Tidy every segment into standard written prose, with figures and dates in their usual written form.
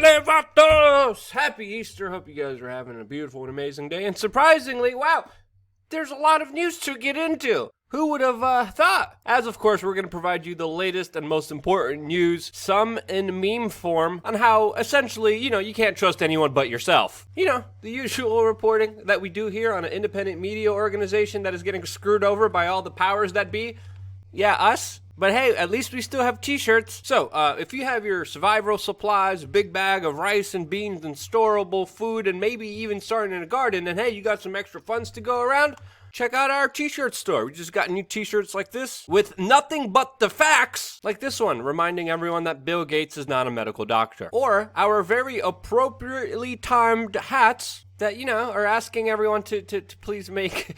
Vatos! Happy Easter. Hope you guys are having a beautiful and amazing day. And surprisingly, wow, there's a lot of news to get into. Who would have thought? As of course, we're going to provide you the latest and most important news, some in meme form, on how essentially, you can't trust anyone but yourself. The usual reporting that we do here on an independent media organization that is getting screwed over by all the powers that be. Yeah, us. But hey, at least we still have t-shirts. So, if you have your survival supplies, a big bag of rice and beans and storable food, and maybe even starting a garden, and hey, you got some extra funds to go around, check out our t-shirt store. We just got new t-shirts like this with nothing but the facts, like this one, reminding everyone that Bill Gates is not a medical doctor. Or our very appropriately timed hats that, are asking everyone to please make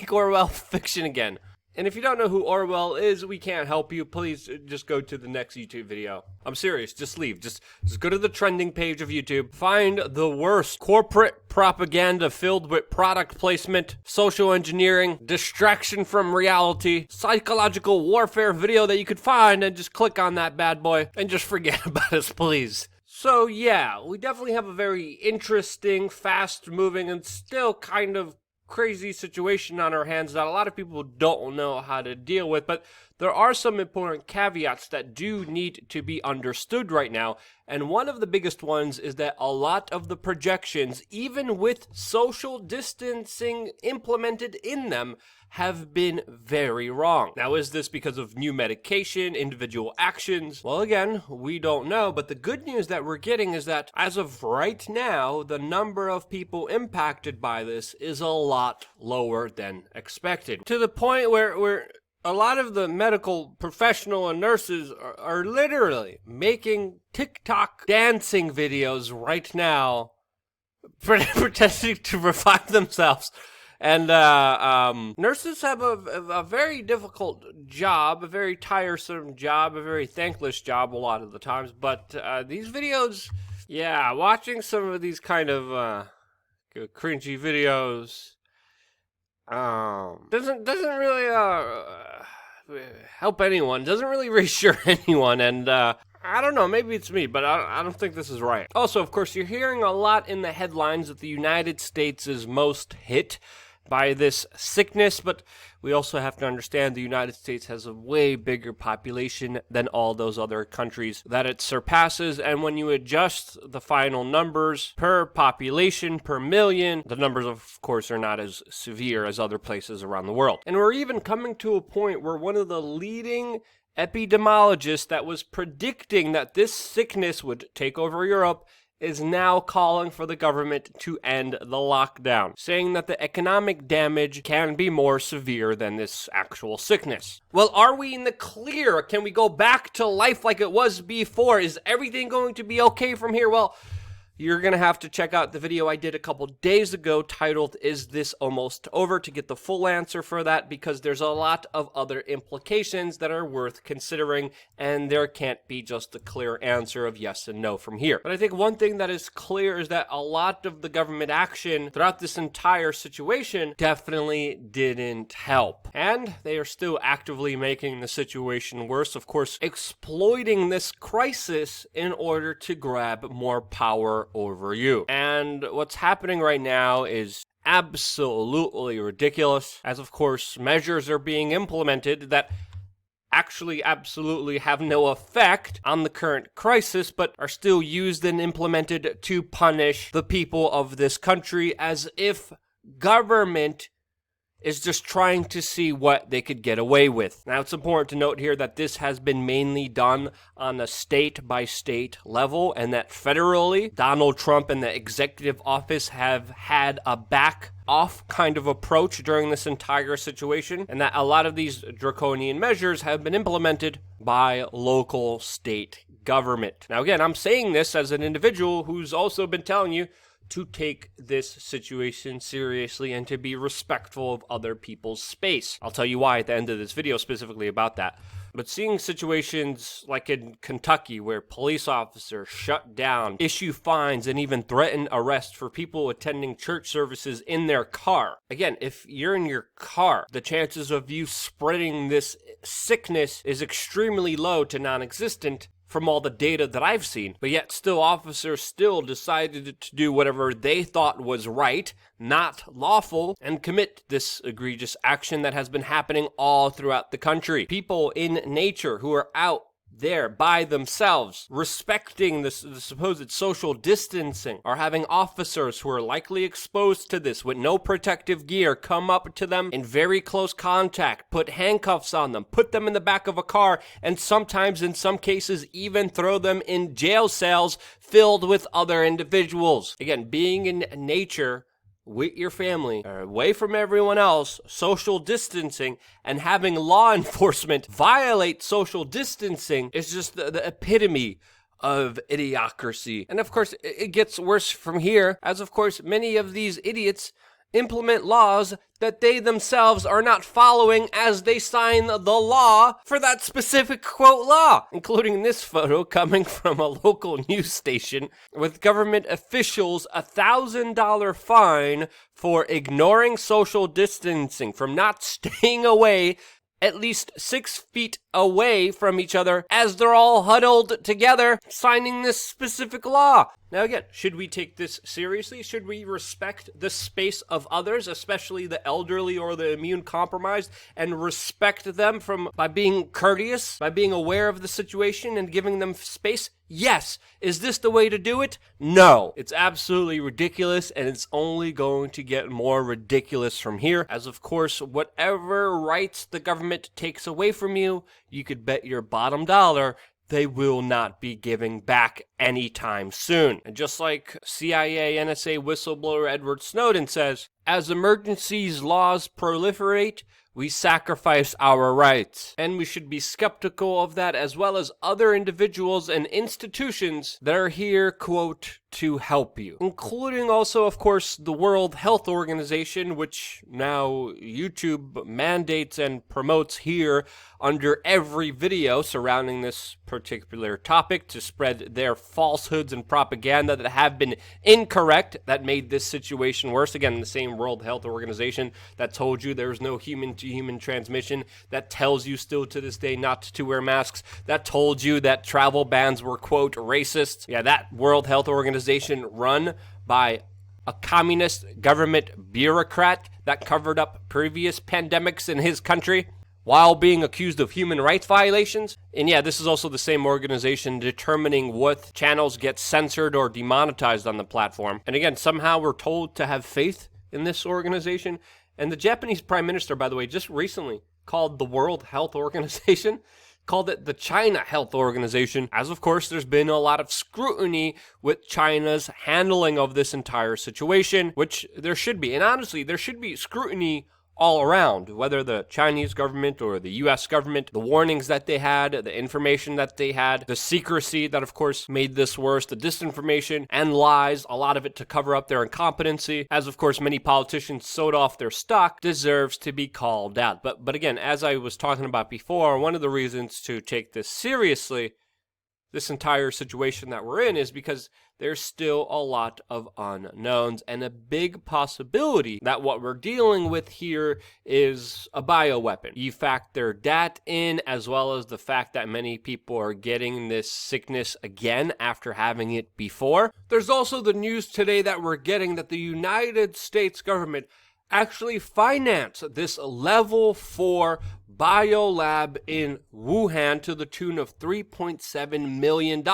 Orwell fiction again. And if you don't know who Orwell is, we can't help you. Please just go to the next YouTube video. I'm serious. Just leave. Just go to the trending page of YouTube. Find the worst corporate propaganda filled with product placement, social engineering, distraction from reality, psychological warfare video that you could find, and just click on that bad boy and just forget about us, please. So yeah, we definitely have a very interesting, fast-moving, and still kind of crazy situation on our hands that a lot of people don't know how to deal with, but there are some important caveats that do need to be understood right now, and one of the biggest ones is that a lot of the projections, even with social distancing implemented in them, have been very wrong. Now, is this because of new medication, individual actions? Well, again, we don't know, but the good news that we're getting is that as of right now, the number of people impacted by this is a lot lower than expected. To the point where a lot of the medical professional and nurses are literally making TikTok dancing videos right now, pretending to revive themselves. And nurses have a very difficult job, a very tiresome job, a very thankless job a lot of the times. But these videos, yeah, watching some of these kind of cringy videos doesn't really help anyone. Doesn't really reassure anyone. And I don't know, maybe it's me, but I don't think this is right. Also, of course, you're hearing a lot in the headlines that the United States is most hit by this sickness, but we also have to understand the United States has a way bigger population than all those other countries that it surpasses, and when you adjust the final numbers per population, per million, the numbers of course are not as severe as other places around the world. And we're even coming to a point where one of the leading epidemiologists that was predicting that this sickness would take over Europe is now calling for the government to end the lockdown, saying that the economic damage can be more severe than this actual sickness. Well, are we in the clear? Can we go back to life like it was before? Is everything going to be okay from here? Well, you're going to have to check out the video I did a couple days ago titled, "Is This Almost Over?" to get the full answer for that, because there's a lot of other implications that are worth considering, and there can't be just a clear answer of yes and no from here. But I think one thing that is clear is that a lot of the government action throughout this entire situation definitely didn't help. And they are still actively making the situation worse, of course, exploiting this crisis in order to grab more power over you. And what's happening right now is absolutely ridiculous, as of course measures are being implemented that actually absolutely have no effect on the current crisis, but are still used and implemented to punish the people of this country, as if government is just trying to see what they could get away with. Now, it's important to note here that this has been mainly done on a state-by-state level, and that federally, Donald Trump and the executive office have had a back-off kind of approach during this entire situation, and that a lot of these draconian measures have been implemented by local state government. Now, again, I'm saying this as an individual who's also been telling you to take this situation seriously and to be respectful of other people's space. I'll tell you why at the end of this video specifically about that. But seeing situations like in Kentucky where police officers shut down, issue fines, and even threaten arrest for people attending church services in their car. Again, if you're in your car, the chances of you spreading this sickness is extremely low to non-existent from all the data that I've seen. But yet still officers still decided to do whatever they thought was right, not lawful, and commit this egregious action that has been happening all throughout the country. People in nature who are out there by themselves, respecting the supposed social distancing, are having officers who are likely exposed to this with no protective gear come up to them in very close contact, put handcuffs on them, put them in the back of a car, and sometimes in some cases even throw them in jail cells filled with other individuals. Again, being in nature with your family, away from everyone else, social distancing, and having law enforcement violate social distancing is just the epitome of idiocracy. And of course, it gets worse from here, as of course many of these idiots implement laws that they themselves are not following as they sign the law for that specific quote law, including this photo coming from a local news station with government officials $1,000 fine for ignoring social distancing, from not staying away at least 6 feet away from each other as they're all huddled together signing this specific law. Now again, should we take this seriously? Should we respect the space of others, especially the elderly or the immune compromised, and respect them by being courteous, by being aware of the situation and giving them space? Yes. Is this the way to do it? No. It's absolutely ridiculous, and it's only going to get more ridiculous from here, as of course, whatever rights the government takes away from you, you could bet your bottom dollar they will not be giving back anytime soon. And just like CIA NSA whistleblower Edward Snowden says, as emergencies laws proliferate, we sacrifice our rights. And we should be skeptical of that, as well as other individuals and institutions that are here, quote, to help you. Including also, of course, the World Health Organization, which now YouTube mandates and promotes here under every video surrounding this particular topic to spread their falsehoods and propaganda that have been incorrect, that made this situation worse. Again, the same World Health Organization that told you there's no human-to-human transmission, that tells you still to this day not to wear masks, that told you that travel bans were, quote, racist. Yeah, that World Health Organization run by a communist government bureaucrat that covered up previous pandemics in his country while being accused of human rights violations. And yeah, this is also the same organization determining what channels get censored or demonetized on the platform. And again, somehow we're told to have faith in this organization. And the Japanese Prime Minister, by the way, just recently called the World Health Organization, called it the China Health Organization, as of course there's been a lot of scrutiny with China's handling of this entire situation, which there should be. And honestly, there should be scrutiny all around, whether the Chinese government or the US government, the warnings that they had, the information that they had, the secrecy that of course made this worse, the disinformation and lies, a lot of it to cover up their incompetency, as of course many politicians sold off their stock, deserves to be called out. But again, as I was talking about before, one of the reasons to take this seriously, this entire situation that we're in, is because there's still a lot of unknowns and a big possibility that what we're dealing with here is a bioweapon. You factor that in, as well as the fact that many people are getting this sickness again after having it before. There's also the news today that we're getting that the United States government actually financed this level 4 biolab in Wuhan to the tune of $3.7 million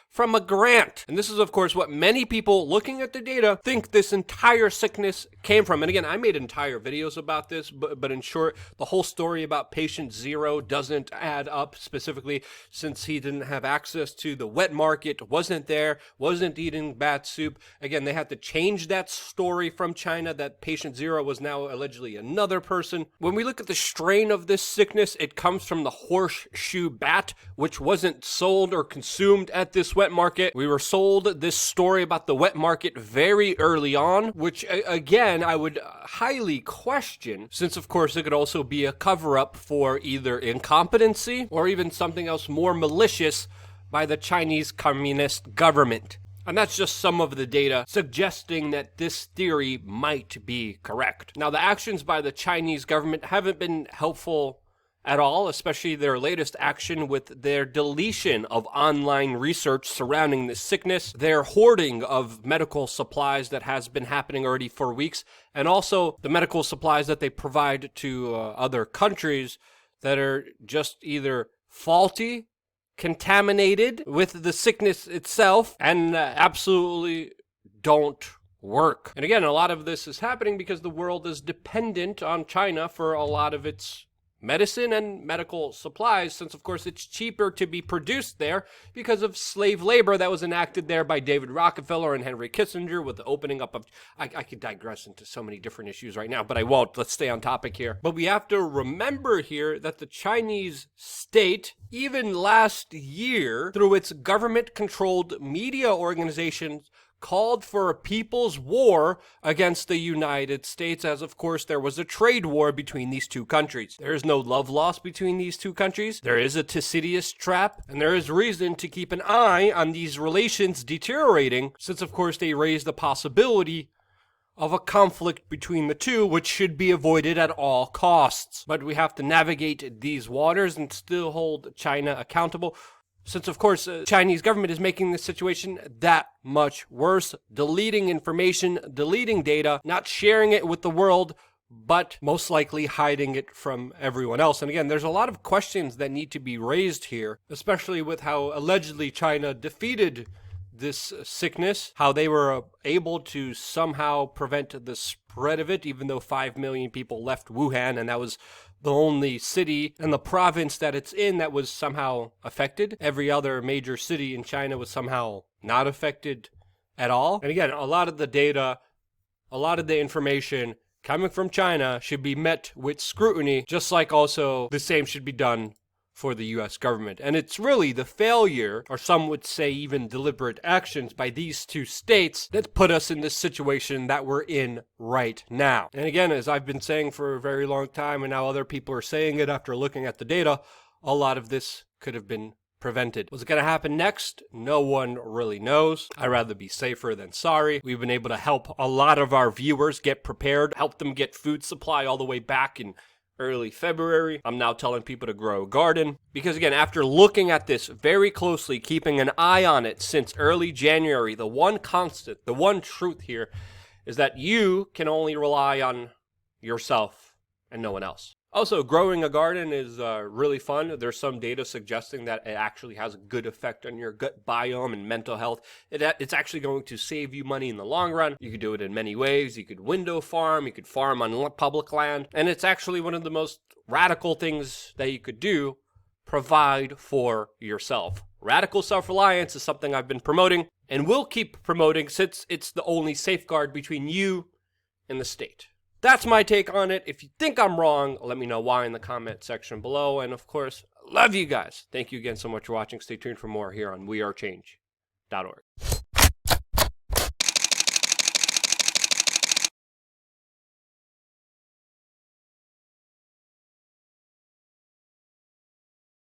from a grant. And this is, of course, what many people looking at the data think this entire sickness came from. And again, I made entire videos about this, but in short, the whole story about patient zero doesn't add up, specifically since he didn't have access to the wet market, wasn't there, wasn't eating bat soup. Again, they had to change that story from China, that patient zero was now allegedly another person. When we look at the strain of this sickness, it comes from the horseshoe bat, which wasn't sold or consumed at this wet market. We were sold this story about the wet market very early on, which again, I would highly question, since of course it could also be a cover-up for either incompetency or even something else more malicious by the Chinese Communist government. And that's just some of the data suggesting that this theory might be correct. Now, the actions by the Chinese government haven't been helpful at all, especially their latest action with their deletion of online research surrounding this sickness, their hoarding of medical supplies that has been happening already for weeks, and also the medical supplies that they provide to other countries that are just either faulty, contaminated with the sickness itself, and absolutely don't work. And again, a lot of this is happening because the world is dependent on China for a lot of its medicine and medical supplies, since of course it's cheaper to be produced there because of slave labor that was enacted there by David Rockefeller and Henry Kissinger with the opening up of, I could digress into so many different issues right now, but I won't. Let's stay on topic here. But we have to remember here that the Chinese state, even last year, through its government-controlled media organizations, called for a people's war against the United States, as of course there was a trade war between these two countries. There is no love lost between these two countries. There is a Thucydides trap, and there is reason to keep an eye on these relations deteriorating, since of course they raise the possibility of a conflict between the two, which should be avoided at all costs. But we have to navigate these waters and still hold China accountable, since, of course, the Chinese government is making the situation that much worse, deleting information, deleting data, not sharing it with the world, but most likely hiding it from everyone else. And again, there's a lot of questions that need to be raised here, especially with how allegedly China defeated this sickness, how they were able to somehow prevent the spread of it, even though 5 million people left Wuhan, and that was the only city and the province that it's in that was somehow affected. Every other major city in China was somehow not affected at all. And again, a lot of the data, a lot of the information coming from China should be met with scrutiny, just like also the same should be done for the U.S. government. And it's really the failure, or some would say even deliberate actions by these two states that put us in this situation that we're in right now. And again, as I've been saying for a very long time, and now other people are saying it after looking at the data, a lot of this could have been prevented. What's going to happen next? No one really knows. I'd rather be safer than sorry. We've been able to help a lot of our viewers get prepared, help them get food supply all the way back in early February. I'm now telling people to grow a garden because, again, after looking at this very closely, keeping an eye on it since early January, the one constant, the one truth here is that you can only rely on yourself and no one else. Also, growing a garden is really fun. There's some data suggesting that it actually has a good effect on your gut biome and mental health. It's actually going to save you money in the long run. You could do it in many ways. You could window farm. You could farm on public land. And it's actually one of the most radical things that you could do, provide for yourself. Radical self-reliance is something I've been promoting and will keep promoting since it's the only safeguard between you and the state. That's my take on it. If you think I'm wrong, let me know why in the comment section below. And of course, love you guys. Thank you again so much for watching. Stay tuned for more here on wearechange.org.